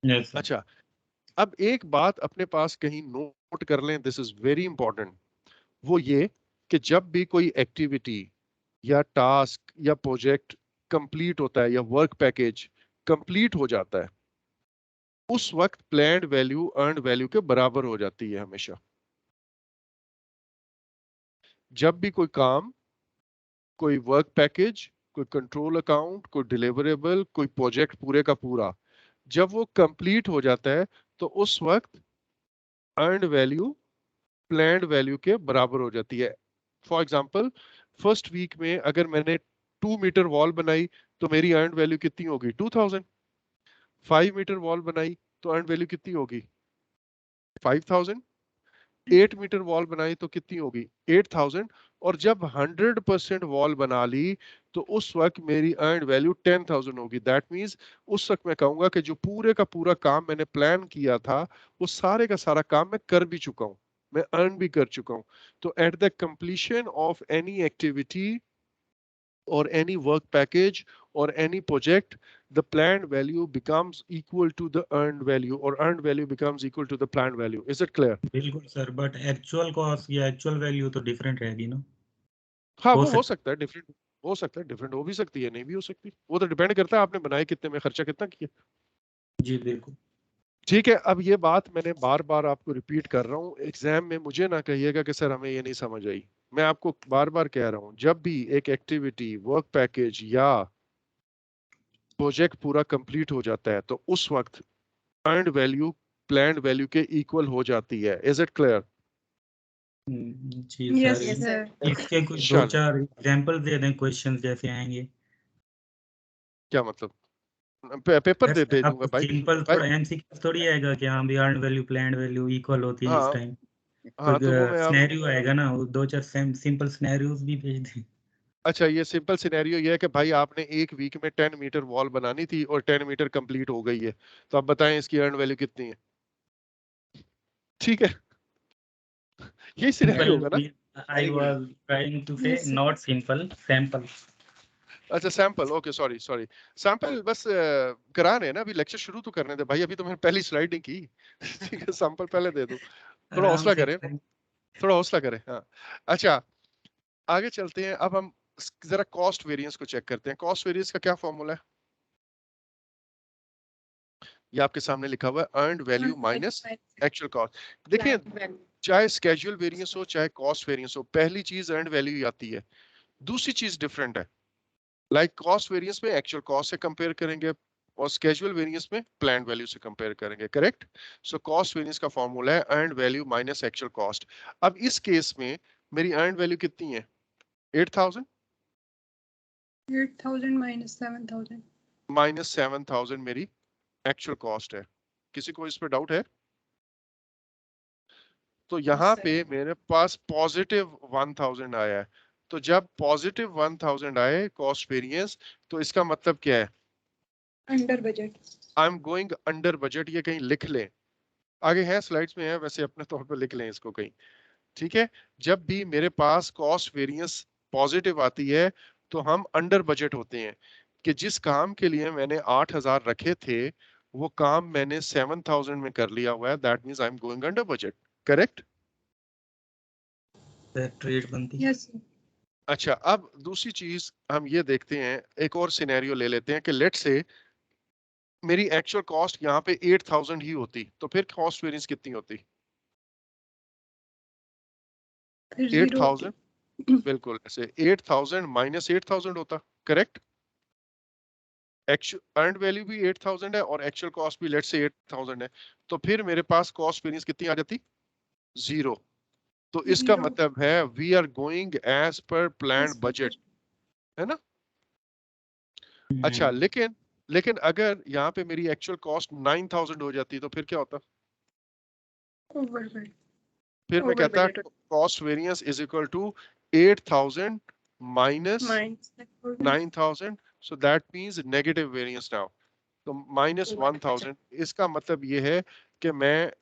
Yes sir. अच्छा, अब एक बात अपने पास कहीं नोट कर लें, दिस इज वेरी इंपॉर्टेंट। वो ये कि जब भी कोई एक्टिविटी या टास्क या प्रोजेक्ट कंप्लीट होता है या वर्क पैकेज कंप्लीट हो जाता है, उस वक्त प्लान्ड वैल्यू अर्नड वैल्यू के बराबर हो जाती है हमेशा। जब भी कोई काम कोई वर्क पैकेज, कोई कंट्रोल अकाउंट, कोई डिलीवरेबल, कोई प्रोजेक्ट पूरे का पूरा, जब वो कंप्लीट हो जाता है तो उस वक्त अर्नड वैल्यू प्लान्ड वैल्यू के बराबर हो जाती है। फॉर एग्जांपल फर्स्ट वीक में अगर मैंने 2 मीटर वॉल बनाई तो मेरी अर्नड वैल्यू कितनी होगी 2000। 5 मीटर वॉल बनाई तो अर्नड वैल्यू कितनी होगी 5000। 8 मीटर वॉल बनाई तो कितनी होगी 8000। और जब 100% वॉल बना ली तो उस वक्त मेरी अर्नड वैल्यू 10,000 होगी। दैट मींस उस वक्त मैं कहूंगा कि जो पूरे का पूरा काम मैंने प्लान किया था वो सारे का सारा काम मैं कर भी चुका हूं, मैं अर्न भी कर चुका हूं। तो at the completion of any activity or any work package or any project, the planned value becomes equal to the earned value or earned value becomes equal to the planned value. Is it clear? बिल्कुल सर, बट एक्चुअल कॉस्ट या एक्चुअल वैल्यू तो डिफरेंट रहेगी ना। हाँ हो वो हो सकता सकता है डिफरेंट, हो सकता है डिफरेंट हो भी सकती है, नहीं भी हो सकती, वो तो डिपेंड करता है आपने बनाए कितने में, खर्चा कितना किया। जी बिल्कुल। ठीक है, अब ये बात मैंने बार बार आपको रिपीट कर रहा हूँ, एग्जाम में मुझे ना कहिएगा कि सर हमें ये नहीं समझ आई। मैं आपको बार बार कह रहा हूँ, जब भी एक एक्टिविटी, वर्क पैकेज या प्रोजेक्ट पूरा कंप्लीट हो जाता है तो उस वक्त अर्नड वैल्यू प्लान्ड वैल्यू के इक्वल हो जाती है। Is it clear? जी Yes, सर, Yes, sir. इसके कुछ दो चलो, चार एग्जांपल दे दें क्वेश्चंस जैसे आएंगे। क्या मतलब? पेपर दे सर दे दूंगा आपको भाई। सिंपल भाई थोड़ा एमसीक्यू थोड़ी आएगा कि हाँ भी earn value planned value equal होती है इस हाँ टाइम। हाँ, कोई तो वो मैं अब, सिनेरियो आएगा ना, वो दो चार सिंपल सिनेरियोज भी भेज दें। अच्छा ये सिंपल सिनेरियो ये है कि भाई आपने एक वीक में 10 मीटर वॉल बनानी थी और 10 मीटर कंप्लीट हो गई है, तो आप बताएं इसकी अर्न वैल्यू कितनी है। ठीक है, यही सिनेरियो होगा ना। Simple I was trying to say Yes, sir. Not simple, sample. अच्छा sample, okay sorry sorry, sample बस करा रहे हैं ना, अभी लेक्चर शुरू तो करने दे भाई, अभी तो मैंने पहली स्लाइड नहीं की। ठीक है, सैंपल पहले दे दूं, थोड़ा आराम हौसला से करें, थोड़ा हौसला करें। हाँ अच्छा, आगे चलते हैं, अब हम जरा कॉस्ट वेरिएंस को चेक करते हैं। कॉस्ट वेरिएंस का क्या फॉर्मूला है? ये आपके सामने लिखा हुआ है, earned value minus actual cost. देखिए planned value. चाहे स्केड्यूल वेरिएंस हो चाहे कॉस्ट वेरिएंस हो, पहली चीज अर्न्ड वैल्यू ही आती है, दूसरी चीज डिफरेंट है। लाइक कॉस्ट वेरिएंस में एक्चुअल कॉस्ट से कंपेयर करेंगे और स्केड्यूल वेरिएंस में प्लान्ड वैल्यू से कंपेयर करेंगे, करेक्ट? सो कॉस्ट वेरिएंस का फॉर्मूला है earned value minus actual cost. अब इस केस में मेरी अर्न्ड वैल्यू कितनी है 8000 8,000 minus 7,000. माइनस 7000 मेरी एक्चुअल कॉस्ट है। किसी को इस पे डाउट है? तो यहाँ sir. पे मेरे पास पॉजिटिव 1000 आया है, तो जब पॉजिटिव 1000 आए कॉस्ट वेरिएंस, तो इसका मतलब क्या है? Under budget. I am going under budget. ये कहीं लिख लें, आगे है स्लाइड्स में है, वैसे अपने तौर पर लिख लें इसको कहीं। ठीक है, जब भी मेरे पास कॉस्ट वेरिएंस पॉजिटिव आती है तो हम अंडर बजट होते हैं, कि जिस काम के लिए मैंने 8000 रखे थे वो काम मैंने 7000 में कर लिया हुआ है, that means I am going under budget, correct? Trade बनती है। Yes, sir. अच्छा, अब दूसरी चीज हम ये देखते हैं, एक और सिनेरियो ले लेते हैं कि लेट से मेरी एक्चुअल कॉस्ट यहाँ पे 8000 ही होती, तो फिर कॉस्ट वेरिएंस कितनी होती? फिर zero 8000, बिल्कुल ऐसे 8000 माइनस 8000 होता, करेक्ट? एक्चुअल अर्न्ड वैल्यू भी 8000 है और एक्चुअल कॉस्ट भी लेट से 8000 है, तो फिर मेरे पास कॉस्ट वेरिएंस कितनी आ जाती? जीरो। तो इसका zero. मतलब है we are going as per planned Yes, budget, है ना? अच्छा, हम्म, लेकिन लेकिन अगर यहाँ पे मेरी एक्चुअल कॉस्ट 9000 हो जाती तो फिर क्या होता? Over budget. फिर मैं Over कहता budget. Cost variance is equal to 8000 minus Minus 9,000. 9000, so that means negative variance now. तो माइनस Over budget. 1000, इसका मतलब ये है कि मैं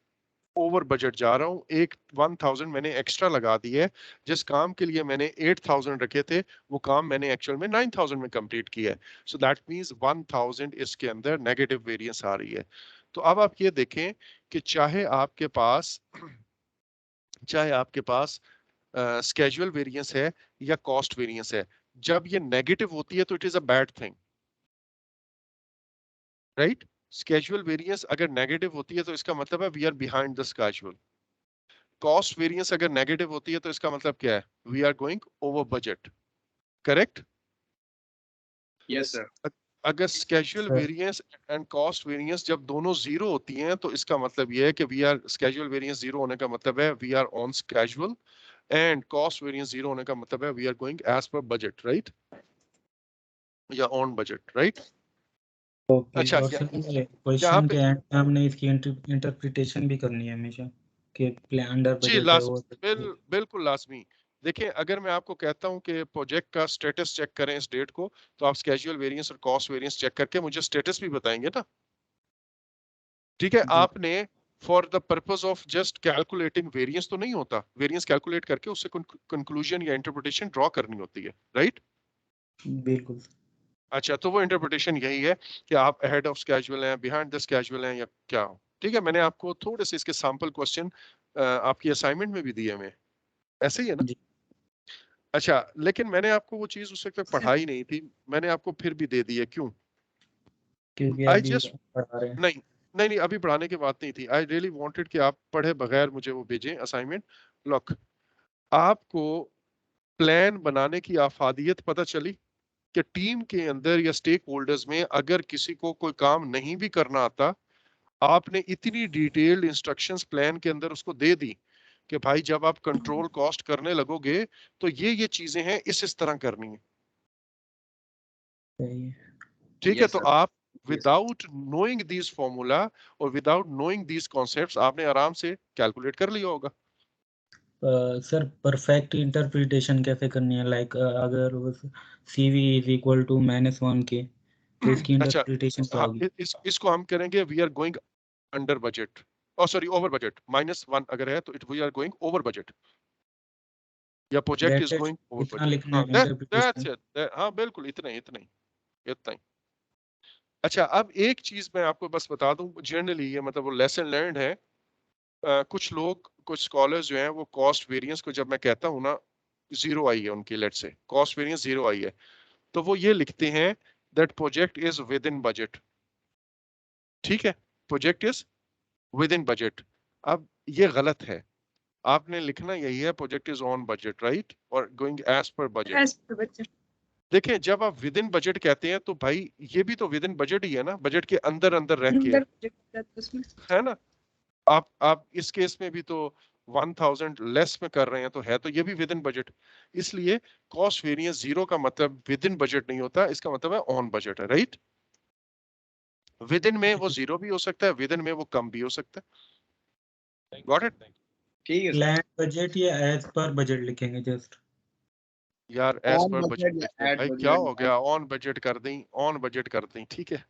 ओवर बजट जा रहा हूँ, एक 1000 मैंने एक्स्ट्रा लगा दी है, जिस काम के लिए मैंने 8000 रखे थे वो काम मैंने एक्चुअल में 9000 में कंप्लीट किया है। सो दैट मींस 1000 इसके अंदर नेगेटिव वेरिएंस आ रही है। तो अब आप ये देखें कि चाहे आपके पास स्केड्यूल वेरिएंस है या कॉस्ट वेरिएंस है, जब ये नेगेटिव होती है तो it is a bad thing, right? Schedule variance अगर नेगेटिव होती है तो इसका मतलब है we are behind the schedule. Cost variance अगर नेगेटिव होती है तो इसका मतलब क्या है? We are going over budget, correct? Yes, sir. अगर schedule Sir. Variance and cost variance जब दोनों जीरो होती हैं तो इसका मतलब ये है कि we are schedule variance zero होने का मतलब है we are on schedule and cost variance zero होने का मतलब है we are going as per budget, right? या ऑन बजट, राइट? ओके। अच्छा, और सर ये यहाँ क्वेश्चन पे के एंड में हमने इसकी इंटरप्रिटेशन भी करनी है हमेशा कि प्लान अंडर जी बजट है वो बिल्कुल लाजमी। देखिए, अगर मैं आपको कहता हूं कि प्रोजेक्ट का स्टेटस चेक करें इस डेट को, तो आप स्केजुअल वेरिएंस और कॉस्ट वेरिएंस चेक करके मुझे स्टेटस भी बताएंगे ना, ठीक है? जी। आपने for the purpose of just calculating variance तो नहीं होता, वेरिएंस कैलकुलेट करके उससे कंक्लूजन या इंटरप्रिटेशन ड्रॉ करनी होती है, राइट? बिल्कुल। अच्छा, तो वो इंटरप्रिटेशन यही है कि आप अहेड ऑफ स्केजुअल हैं, बिहाइंड द स्केजुअल हैं, या क्या हो, ठीक है? मैंने आपको थोड़े से इसके सैंपल क्वेश्चन आपकी असाइनमेंट में भी दिए हुए, ऐसे ही है ना? जी। अच्छा, लेकिन मैंने आपको वो चीज उस वक्त सर पढ़ाई नहीं थी, मैंने आपको फिर भी दे दी है, क्यों? क्योंकि आई अभी जस्ट पढ़ा रहे हैं। नहीं नहीं, अभी पढ़ाने की बात नहीं थी। आई रियली वांटेड कि आप पढ़े बगैर मुझे वो भेजें असाइनमेंट। लुक, आपको प्लान बनाने की आफादियत पता चली कि टीम के अंदर या स्टेक होल्डर्स में अगर किसी को कोई काम नहीं भी करना आता, आपने इतनी डिटेल्ड इंस्ट्रक्शंस प्लान के अंदर उसको दे दी कि भाई जब आप कंट्रोल कॉस्ट करने लगोगे तो ये चीजें हैं, इस तरह करनी है, सही है। ठीक है? Yes, तो sir. आप Yes. Without knowing this formula और विदाउट नोइंग दिस कॉन्सेप्ट्स आपने आराम से कैलकुलेट कर लिया होगा। सर परफेक्ट इंटरप्रिटेशन कैसे करनी है, लाइक अगर वो CV इज इक्वल टू -1 के तो इसकी अच्छा, इंटरप्रिटेशन क्या हाँ, होगी? इसको हम करेंगे we are going under budget, और सॉरी ओवर बजट। -1 अगर है तो it we are going over budget, या project is that's it, going over इतना बजट। लिखना हाँ, है इंटरप्रिटेशन। दैट्स इट, हाँ बिल्कुल, इतना ही। अच्छा, अब एक चीज मैं आपको बस बता दूं, जनरली ये मतलब वो लेसन लर्नड है। कुछ लोग, कुछ स्कॉलर्स जो हैं वो कॉस्ट वेरिएंस को जब मैं कहता हूँ ना जीरो आई है उनकी, लेट से कॉस्ट वेरिएंस जीरो आई है, तो वो ये लिखते हैं that project is within budget, ठीक है? Project is within budget. अब ये गलत है, आपने लिखना यही है project is on budget, right? और going as per budget. As per budget. देखें, जब आप विद इन बजट कहते हैं तो भाई ये भी तो विद इन बजट ही है ना, बजट के अंदर अंदर रह के है अंडर बजट उसमें। ना? आप इस केस में भी तो 1000 लेस में कर रहे हैं, तो है तो ये भी विद इन बजट। इसलिए कॉस्ट वेरिएंस जीरो का मतलब विद इन बजट नहीं होता, इसका मतलब है ऑन बजट है, राइट? विद इन में वो जीरो भी हो सकता है, विद इन में वो कम भी हो सकता है। Got it? ठीक है सर. प्लान बजट या एज पर बजट लिखेंगे जस्ट? यार एज On पर बजट budget लिखते या हैं at भाई, क्या budget. हो गया? ऑन बजट कर दें, ऑन बजट कर दें, ठीक है?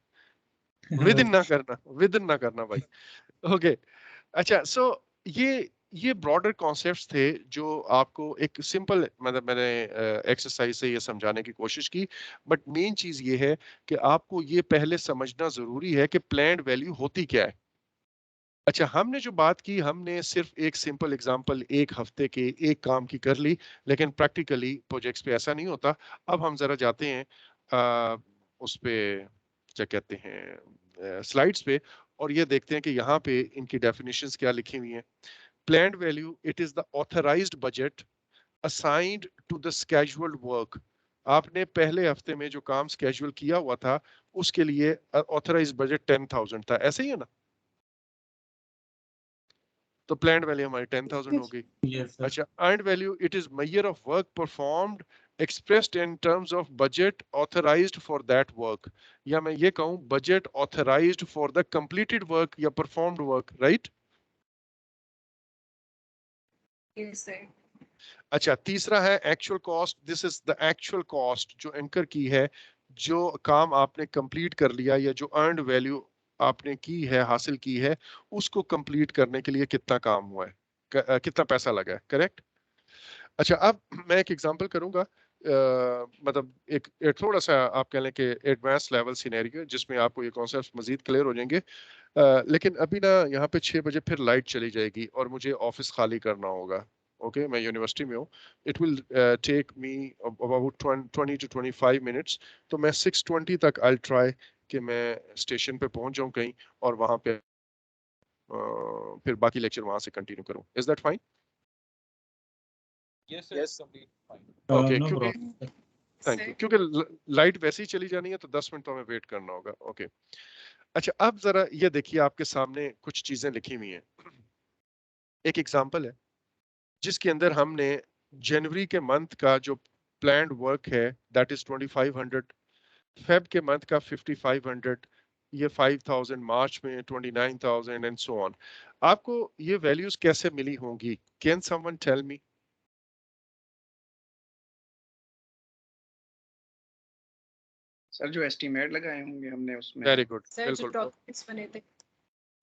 विद इन ना करना, विद इन ना करना भाई। ओके, अच्छा, सो ये ब्रॉडर कॉन्सेप्ट्स थे जो आपको एक सिंपल, मतलब मैंने एक्सरसाइज से ये समझाने की कोशिश की। बट मेन चीज ये है कि आपको ये पहले समझना जरूरी है कि प्लान्ड वैल्यू होती क्या है। अच्छा, हमने जो बात की, हमने सिर्फ एक सिंपल एग्जांपल एक हफ्ते के एक काम की कर ली, लेकिन प्रैक्टिकली प्रोजेक्ट्स पे ऐसा नहीं होता। अब हम जरा जाते हैं उस पे, क्या कहते हैं, स्लाइड्स पे, और ये देखते हैं कि यहाँ पे इनकी डेफिनेशंस क्या लिखी हुई हैं। Planned value, it is the authorised budget assigned to the scheduled work. आपने पहले हफ्ते में जो काम स्केड्यूल किया हुआ था उसके लिए ऑथराइज्ड बजट 10,000 था, ऐसे ही है ना? तो प्लान्ड वैल्यू हमारी 10,000 हो गई। Yes sir. अच्छा, earned value, it is measure of work performed expressed in terms of budget authorized for that work, या मैं ये कहूं budget authorized for the completed work या performed work, right? Yes, sir. अच्छा, तीसरा है actual cost. This is the actual cost जो एंकर की है, जो काम आपने कंप्लीट कर लिया या जो अर्नड वैल्यू आपने की है, हासिल की है, उसको कंप्लीट करने के लिए कितना काम हुआ है, कितना पैसा लगा है, करेक्ट? अच्छा, अब मैं एक एग्जांपल करूंगा, मतलब एक थोड़ा सा आप कह लें कि एडवांस लेवल सिनेरियो, जिसमें आपको ये कॉन्सेप्ट्स मजीद क्लियर हो जाएंगे। लेकिन अभी ना यहाँ पे 6 बजे फिर लाइट चली जाएगी और मुझे ऑफिस खाली करना होगा। ओके, मैं यूनिवर्सिटी में हूँ। It will take me about 20 to 25 minutes. तो मैं 6:20 तक आई ट्राई कि मैं स्टेशन पे पहुंच जाऊं कहीं, और वहां पे फिर बाकी लेक्चर वहां से कंटिन्यू करूं। Is that fine? Yes, sir. It's complete fine. Okay, no क्योंकि प्रॉब्लम। थैंक यू, क्योंकि लाइट वैसे ही चली जानी है तो 10 मिनट तो हमें वेट करना होगा। ओके अच्छा, अब जरा ये देखिए आपके सामने कुछ चीजें लिखी हुई हैं। एक एग्जांपल है जिसके अंदर हमने जनवरी के मंथ का जो प्लान्ड वर्क है दैट इज 2500, फेब के मंथ का 5500, ये 5000, मार्च में 29000 एंड सो ऑन। आपको ये वैल्यूज कैसे मिली होंगी? Can someone tell me? Sir जो एस्टीमेट लगाए होंगे हमने उसमें। वेरी गुड, सर जो बिल्कुल डॉक्यूमेंट्स बने थे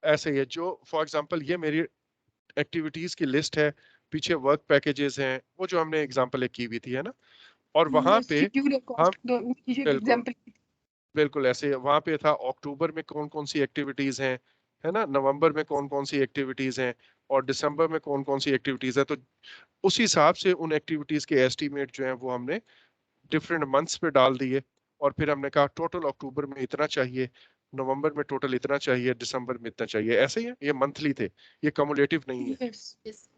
ऐसे ही है। जो फॉर एग्जांपल ये मेरी एक्टिविटीज की लिस्ट है, पीछे वर्क पैकेजेस हैं, वो जो हमने एग्जांपल एक की हुई थी है ना, और वहां पे हम बिल्कुल एग्जांपल बिल्कुल ऐसे वहां पे था अक्टूबर में कौन कौन सी एक्टिविटीज हैं, है ना, नवंबर में कौन कौन सी एक्टिविटीज हैं, और दिसंबर में कौन कौन सी एक्टिविटीज है। तो उस हिसाब से उन एक्टिविटीज के एस्टीमेट जो है वो हमने डिफरेंट मंथ्स पे डाल दिए, और फिर हमने कहा टोटल अक्टूबर में इतना चाहिए, नवंबर में टोटल इतना चाहिए, दिसंबर में इतना चाहिए। ऐसे ही है, ये मंथली थे, ये कमुलेटिव नहीं है। यस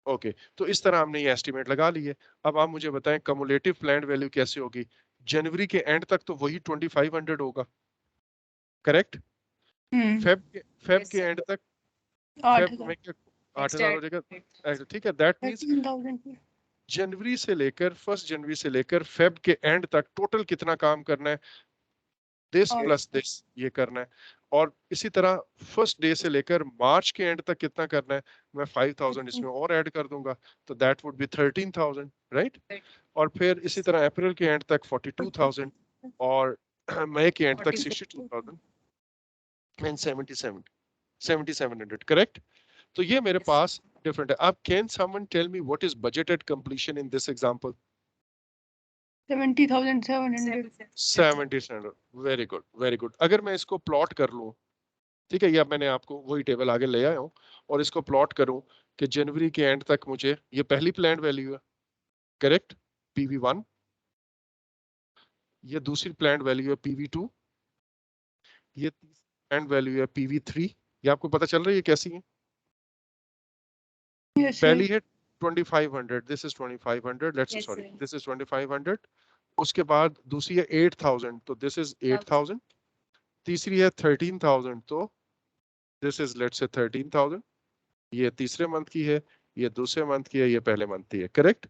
ओके तो इस तरह हमने ये एस्टिमेट लगा लिए। अब आप मुझे बताएं कमुलेटिव प्लान्ड वैल्यू कैसे होगी? जनवरी के एंड तक तो वही 2500 होगा, करेक्ट? फेब के एंड तक फेब में 8000 हो जाएगा, ठीक है। दैट मींस जनवरी से लेकर 1 जनवरी से लेकर फेब के एंड तक टोटल कितना काम करना है, दिस प्लस दिस ये करना है। और इसी तरह फर्स्ट डे से लेकर मार्च के एंड तक कितना करना है, मैं 5000 इसमें और ऐड कर दूंगा, तो दैट वुड बी 13000, राइट? और फिर इसी तरह अप्रैल के एंड तक 42000, और मई के एंड तक 62000 एंड 7700, करेक्ट? तो ये मेरे पास डिफरेंट है। अब can someone tell me what is budgeted completion in this example? 70,700। Very good, very good. अगर मैं इसको प्लॉट कर लूं, ठीक है, ये अब मैंने आपको वही टेबल आगे ले आया हूं, और इसको प्लॉट करूं कि जनवरी के एंड तक मुझे, ये पहली प्लान्ड वैल्यू है, करेक्ट, PV1, ये दूसरी प्लान्ड वैल्यू है PV2, ये तीसरी प्लान्ड वैल्यू है PV3। ये आपको पता चल रही है कैसी है? पहली है 2500, this is 2500, let's sorry this is 2500। उसके बाद दूसरी है 8000, तो दिस इज 8000। तीसरी है 13000, तो दिस इज लेट्स से 13000। ये तीसरे मंथ की है, ये दूसरे मंथ की है, ये पहले मंथ की है, करेक्ट?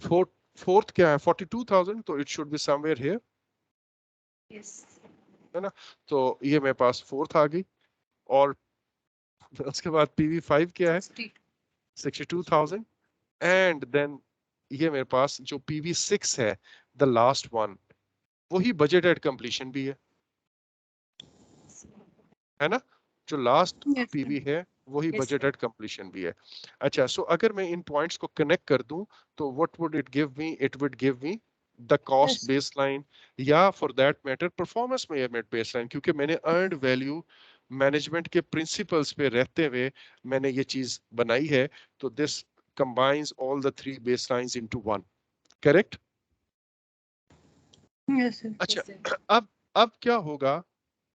फोर्थ क्या है? 42000, तो it should be somewhere here, है ना? तो ये मेरे पास फोर्थ आ गई। और उसके बाद PV5 क्या है? 62000, एंड देन ये मेरे पास जो PV6 है, द लास्ट वन, वही बजटेड कंप्लीशन भी है ना? जो लास्ट PV है वही बजटेड कंप्लीशन भी है। अच्छा, सो अगर मैं इन पॉइंट्स को कनेक्ट कर दूं तो what would it give me? It would give me the cost baseline, या for that matter performance measurement baseline, क्योंकि मैंने अर्नड वैल्यू मैनेजमेंट के प्रिंसिपल्स पे रहते हुए मैंने ये चीज बनाई है। तो this combines all the three baselines into one, correct? Yes, sir. अच्छा, अब क्या होगा?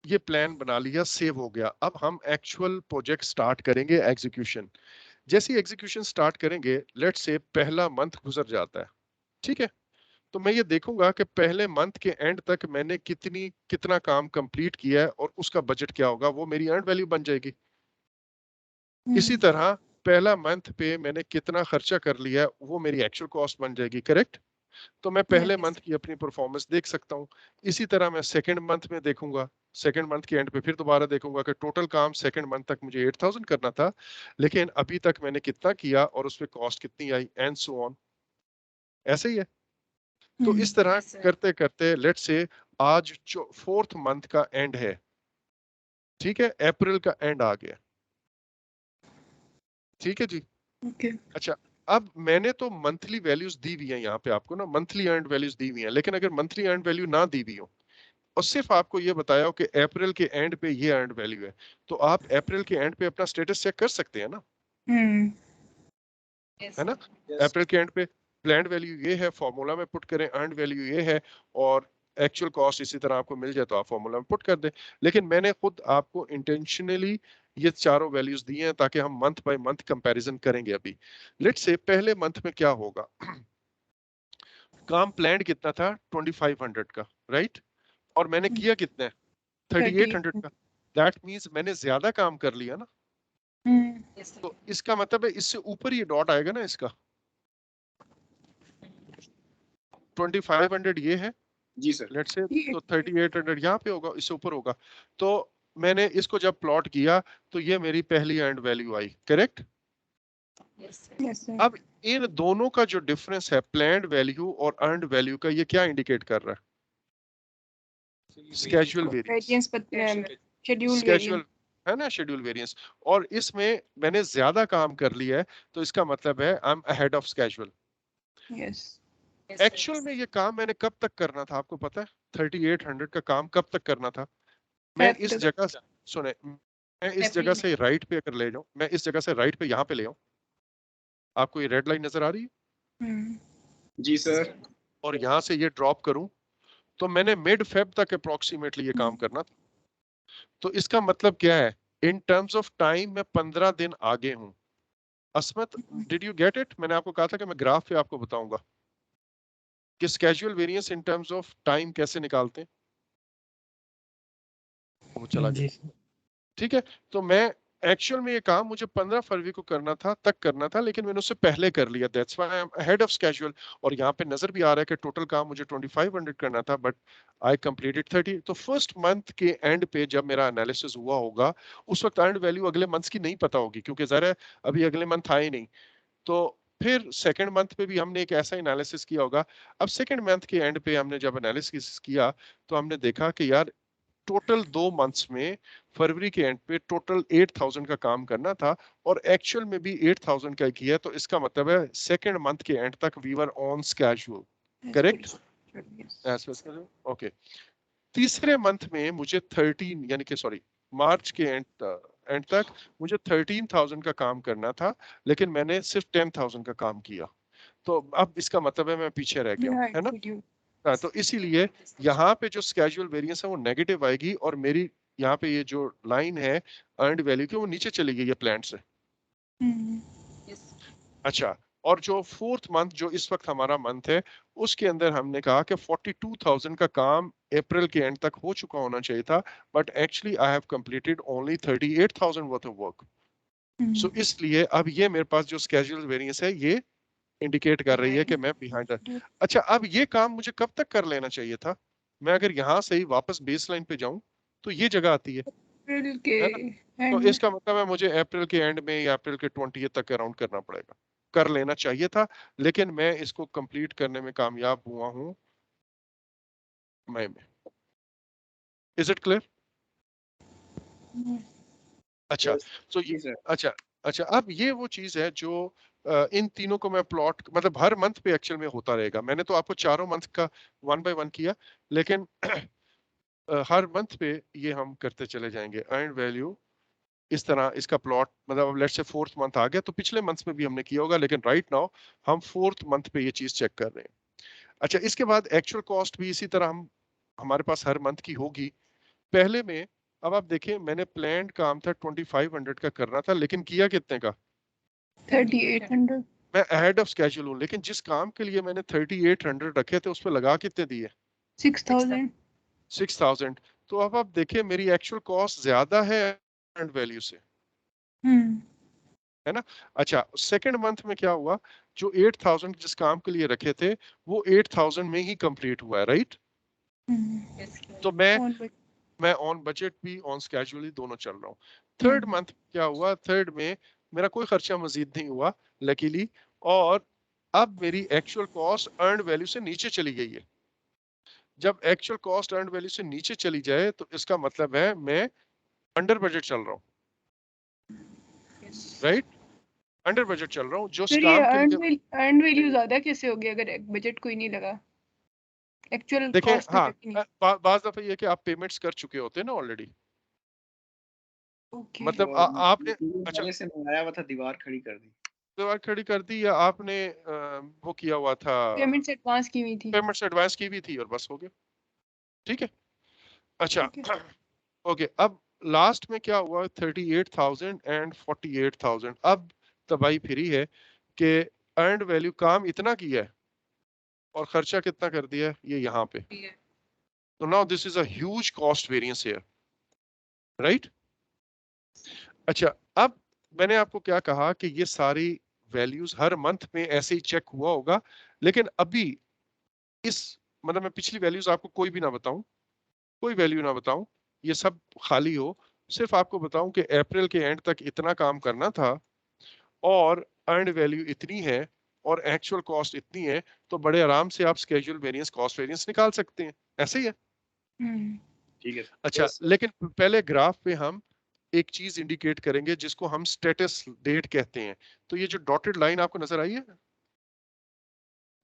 ये प्लान बना लिया, सेव हो गया। अब हम एक्चुअल प्रोजेक्ट स्टार्ट करेंगे, एग्जीक्यूशन। जैसे एग्जीक्यूशन स्टार्ट करेंगे, लेट्स से पहला मंथ गुजर जाता है, ठीक है, तो मैं ये देखूंगा कि पहले मंथ के एंड तक मैंने कितना काम कंप्लीट किया है और उसका बजट क्या होगा, वो मेरी अर्न वैल्यू बन जाएगी। इसी तरह पहला मंथ पे मैंने कितना खर्चा कर लिया है, वो मेरी एक्चुअल कॉस्ट बन जाएगी, करेक्ट? तो मैं पहले मंथ की अपनी परफॉर्मेंस देख सकता हूँ। इसी तरह मैं सेकंड मंथ में देखूंगा, सेकंड मंथ के एंड पे फिर दोबारा देखूंगा कि टोटल काम सेकंड मंथ तक मुझे 8000 करना था, लेकिन अभी तक मैंने कितना किया और उस पे कॉस्ट कितनी आई, एंड सो ऑन। ऐसे ही है। तो इस तरह करते करते लेट्स से आज फोर्थ मंथ का एंड है, ठीक है, अप्रैल का एंड आ गया, ठीक है जी। अच्छा, अब मैंने तो मंथली वैल्यूज दी हुई है यहाँ पे आपको ना, मंथली अर्नड वैल्यूज दी हुई है, लेकिन अगर मंथली अर्नड वैल्यू ना दी हुई हो और सिर्फ आपको ये बताया हो कि अप्रैल के एंड पे ये अर्नड वैल्यू है, तो आप अप्रैल के एंड पे अपना स्टेटस चेक कर सकते हैं ना, है ना? अप्रैल के एंड पे प्लान्ड वैल्यू ये है, फॉर्मूला में पुट करें, अर्नड वैल्यू ये है, और एक्चुअल कॉस्ट इसी तरह आपको मिल जाए तो आप फॉर्मूला में पुट कर दें। लेकिन मैंने खुद आपको इंटेंशनली ये चारों वैल्यूज दी हैं ताकि हम मंथ बाय मंथ कंपैरिजन करेंगे। अभी लेट्स से पहले मंथ में क्या होगा, काम प्लान कितना था 2500 का, राइट? और मैंने किया कितना है 3800 का। दैट मींस मैंने ज्यादा काम कर लिया ना, Yes, sir. तो इसका मतलब है इससे ऊपर ये डॉट आएगा ना, इसका 2500 ये है, जी सर। लेट्स से, तो 3800 यहाँ पे होगा, इससे ऊपर होगा। तो मैंने इसको जब प्लॉट किया तो ये मेरी पहली and value I, correct? Yes, sir. Yes sir. अब इन दोनों का जो डिफरेंस है प्लान्ड वैल्यू और अर्नड वैल्यू का, ये क्या इंडिकेट कर रहा है? स्केजुअल वेरिएंस, शेड्यूल स्केजुअल है ना, शेड्यूल वेरिएंस। और इसमें मैंने ज्यादा काम कर लिया है, तो इसका मतलब है I am ahead of schedule. Yes. Yes, sir. Actual में ये काम मैंने कब तक करना था आपको पता है? 3800 का काम कब तक करना था? मैं इस जगह, सुने, मैं इस जगह से राइट पे अगर ले जाऊं, मैं इस जगह से राइट पे यहाँ पे ले आऊं, आपको ये रेड लाइन नजर आ रही है? जी सर। और यहाँ से ये ड्रॉप करूं, तो मैंने मिड फेब तक अप्रोक्सीमेटली ये काम करना था। तो इसका मतलब क्या है? इन टर्म्स ऑफ टाइम मैं 15 दिन आगे हूं। असमत, डिड यू गेट इट? मैंने आपको कहा था कि मैं ग्राफ पे आपको बताऊंगा कि schedule variance in terms of time कैसे निकालते हैं। वो चला गया, ठीक है। तो मैं एक्चुअल में ये काम मुझे 15 फरवरी को करना था, तक करना था, लेकिन मैंने उससे पहले कर लिया, that's why I am ahead of schedule. और यहाँ पे नजर भी आ रहा है कि टोटल काम मुझे 2500 करना था, बट आई कंप्लीटेड 30। तो फर्स्ट मंथ के एंड पे जब मेरा एनालिसिस हुआ होगा, उस वक्त अर्नड वैल्यू अगले मंथ की नहीं पता होगी, क्योंकि ज़रा अभी अगले मंथ आए नहीं। तो फिर सेकंड मंथ पे भी हमने एक ऐसा एनालिसिस किया होगा। अब सेकंड मंथ के एंड पे हमने जब एनालिसिस किया, तो हमने देखा कि यार टोटल 2 मंथ्स में फरवरी के एंड पे टोटल 8000 का काम करना था, और एक्चुअल में भी 8000 का किया। तो इसका मतलब है सेकंड मंथ के एंड तक we were on schedule, correct? Okay. तीसरे मंथ में मुझे 13 यानी कि सॉरी मार्च के एंड तक मुझे 13,000 का काम करना था, लेकिन मैंने सिर्फ 10,000 का काम किया। तो अब इसका मतलब है मैं पीछे रह गया हूं, है ना? हाँ, तो इसीलिए यहाँ पे जो स्केजुअल वेरिएंस है वो नेगेटिव आएगी, और मेरी यहाँ पे ये जो लाइन है अर्नड वैल्यू की, वो नीचे चली गई है प्लान से। Yes. अच्छा, और जो फोर्थ मंथ जो इस वक्त हमारा मंथ है, उसके अंदर हमने कहा कि 42,000 का काम अप्रैल के एंड तक हो चुका होना चाहिए था, but actually I have completed only 38,000 worth of work. So इसलिए अब ये मेरे पास जो स्केजुअल वेरिएंस है, ये इंडिकेट कर रही है कि मैं बिहाइंड। अच्छा, अब ये काम मुझे कब तक कर लेना चाहिए था? मैं अगर यहाँ से ही वापस बेस लाइन पे जाऊं, तो ये जगह आती है ना? तो इसका मतलब है मुझे अप्रैल के एंड में या अप्रैल के 20 तक अराउंड करना पड़ेगा। कर लेना चाहिए था, लेकिन मैं इसको कंप्लीट करने में कामयाब हुआ हूं मई में। Is it clear? अच्छा, तो ये, अच्छा अच्छा, अब ये वो चीज है जो इन तीनों को मैं प्लॉट, मतलब हर मंथ पे एक्चुअल में होता रहेगा। मैंने तो आपको चारों मंथ का 1 बाय 1 किया, लेकिन हर मंथ पे ये हम करते चले जाएंगे। अर्न वैल्यू इस तरह इसका प्लॉट, मतलब अब लेट्स से फोर्थ मंथ आ गया, तो पिछले मंथ में भी हमने किया होगा, लेकिन राइट नाउ हम फोर्थ मंथ पे ये चीज चेक कर रहे हैं। अच्छा, इसके बाद एक्चुअल कॉस्ट भी इसी तरह हम हमारे पास हर मंथ की होगी। पहले में, अब आप देखें, मैंने प्लान्ड काम था 2500 का करना था, लेकिन किया कितने का? 3800। मैं अहेड ऑफ स्केड्यूल हूं, लेकिन जिस काम के लिए मैंने 3800 रखे थे, उस पर लगा कितने दिए? 6000। 6000। तो अब आप देखें मेरी एक्चुअल कॉस्ट ज्यादा है अर्न्ड वैल्यू से, है ना? अच्छा, सेकंड मंथ में क्या हुआ? जो 8000 जिस काम के लिए रखे थे, वो 8000 में ही कंप्लीट हुआ है, राइट? Yes. तो मैं ऑन बजट भी ऑन स्केड्यूल दोनों चल रहा हूँ। थर्ड मंथ क्या हुआ? थर्ड में मेरा कोई खर्चा मजीद नहीं हुआ लकीली, और अब मेरी एक्चुअल कॉस्ट अर्न्ड वैल्यू से नीचे चली गई है। जब एक्चुअल कॉस्ट अर्न्ड वैल्यू से नीचे चली जाए, तो इसका मतलब है मैं अंडर बजट चल रहा हूँ, राइट? अंडर बजट चल रहा हूँ। जो फिर ये काम के लिए अर्न वैल्यू ज्यादा कैसे हो गया अगर बजट कोई नहीं लगा? एक्चुअल देखें, कॉस्ट हाँ, लगी नहीं। बाज दफा ये कि आप पेमेंट्स कर चुके होते हैं ना ऑलरेडी, ओके। मतलब आपने, अच्छा, पहले से मंगाया हुआ था, दीवार खड़ी कर दी। दीवार खड़ी कर दी, या आपने वो किया हुआ था, पेमेंट्स एडवांस की हुई थी। पेमेंट्स एडवांस की भी थी, और बस हो गया, ठीक है। अच्छा, ठीक है। ओके, अब लास्ट में क्या हुआ? 38,000 एंड 48,000। अब तबाही फिरी है कि अर्न्ड वैल्यू काम इतना किया है, और खर्चा कितना कर दिया है ये यहाँ पे। Yeah. तो now this is a huge cost variance here, right. अच्छा, अब मैंने आपको क्या कहा कि ये सारी वैल्यूज हर मंथ में ऐसे ही चेक हुआ होगा, लेकिन अभी इस मतलब मैं पिछली वैल्यूज आपको कोई भी ना बताऊं, कोई वैल्यू ना बताऊं, ये सब खाली हो, सिर्फ आपको बताऊं कि अप्रैल के एंड तक इतना काम करना था और अर्नड वैल्यू इतनी है और एक्चुअल कॉस्ट इतनी है, तो बड़े आराम से आप स्केड्यूल वेरिएंस कॉस्ट वेरिएंस निकाल सकते हैं, ऐसे ही है। ठीक है। अच्छा, लेकिन पहले ग्राफ पे हम एक चीज इंडिकेट करेंगे जिसको हम स्टेटस डेट कहते हैं। तो ये जो डॉटेड लाइन आपको नजर आई है,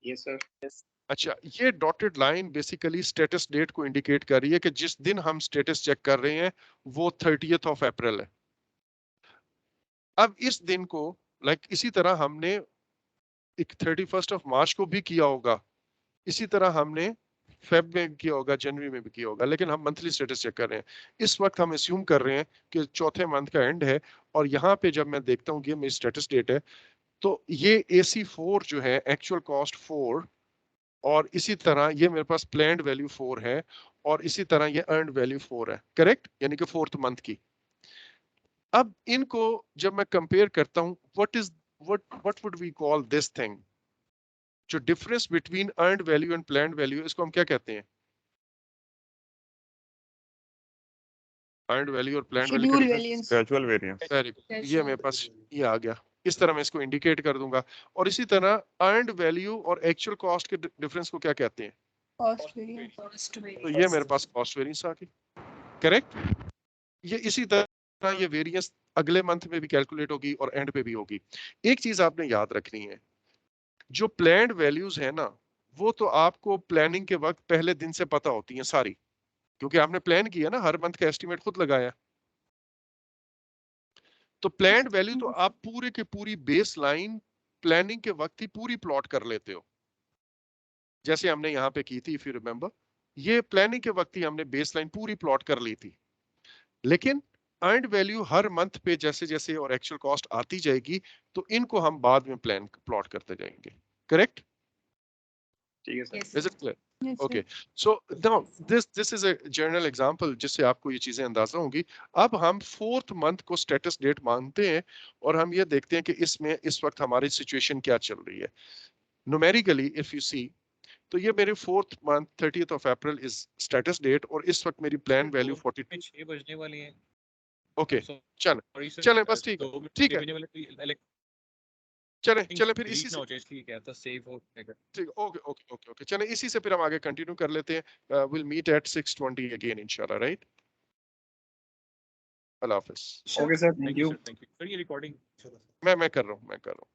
यस सर। अच्छा, ये dotted line basically status date को इंडिकेट कर रही है कि जिस दिन हम स्टेटस चेक कर रहे हैं वो 30th ऑफ अप्रैल है। अब इस दिन को इसी तरह हमने एक 31st ऑफ मार्च को भी किया होगा, इसी तरह हमने फेब में किया होगा, जनवरी में भी किया होगा, लेकिन हम मंथली स्टेटस चेक कर रहे हैं। इस वक्त हम अस्यूम कर रहे हैं कि चौथे मंथ का एंड है, और यहाँ पे जब मैं देखता हूँ कि मेरी स्टेटस डेट है, तो ये AC4 जो है एक्चुअल कॉस्ट 4, और इसी तरह ये मेरे पास प्लान्ड वैल्यू 4 है, और इसी तरह ये अर्नड वैल्यू 4 है, करेक्ट, यानी कि 4th मंथ की। अब इनको जब मैं कंपेयर करता हूं, what would we call this thing, जो difference between earned value and planned value, इसको हम क्या कहते हैं? अर्नड वैल्यू और प्लान्ड वैल्यू का schedule difference, variance. Casual variance. Very good, ये मेरे पास ये आ गया, इस तरह मैं इसको इंडिकेट कर दूंगा। और इसी तरह अर्नड वैल्यू और एक्चुअल कॉस्ट के डिफरेंस को क्या कहते हैं? Cost variance. Cost तो variance. ये मेरे पास कॉस्ट वेरिएंस आ गई, करेक्ट। ये इसी तरह ये वेरिएंस अगले मंथ में भी कैलकुलेट होगी और एंड पे भी होगी। एक चीज आपने याद रखनी है, जो प्लान्ड वैल्यूज है ना, वो तो आपको प्लानिंग के वक्त पहले दिन से पता होती हैं सारी, क्योंकि आपने प्लान किया ना, हर मंथ का एस्टिमेट खुद लगाया। तो प्लान्ड वैल्यू तो आप पूरे के पूरी बेस लाइन प्लानिंग के वक्त ही पूरी प्लॉट कर लेते हो, जैसे हमने यहाँ पे की थी, इफ यू रिमेंबर, ये प्लानिंग के वक्त ही हमने बेस लाइन पूरी प्लॉट कर ली थी। लेकिन अर्नड वैल्यू हर मंथ पे जैसे जैसे और एक्चुअल कॉस्ट आती जाएगी, तो इनको हम बाद में प्लान प्लॉट करते जाएंगे, करेक्ट? ठीक है sir. Yes. Is it clear? Yes, Okay. sir. So now this is a general example जिससे आपको ये चीजें अंदाजा होंगी। अब हम 4th मंथ को स्टेटस डेट मानते हैं, और हम ये देखते हैं कि इसमें इस वक्त हमारी सिचुएशन क्या चल रही है। न्यूमेरिकली इफ यू सी, तो ये मेरे 4th month 30th of April is status date, और इस वक्त मेरी प्लान वैल्यू 42। 6 बजने वाली है। ओके, चल Sorry sir, चलें, बस ठीक है, 2 मिनट ठीक है, बजने वाले, चलें think चलें फिर delete इसी ना से, हो जाए, इसलिए क्या था, सेव हो जाएगा। ठीक, ओके ओके ओके ओके, चलें इसी से फिर हम आगे कंटिन्यू कर लेते हैं। विल मीट एट 6:20 अगेन इंशाल्लाह, right? Allah Hafiz. Okay sir, Thank thank you you. sir, thank you। Sir ये रिकॉर्डिंग मैं कर रहा हूँ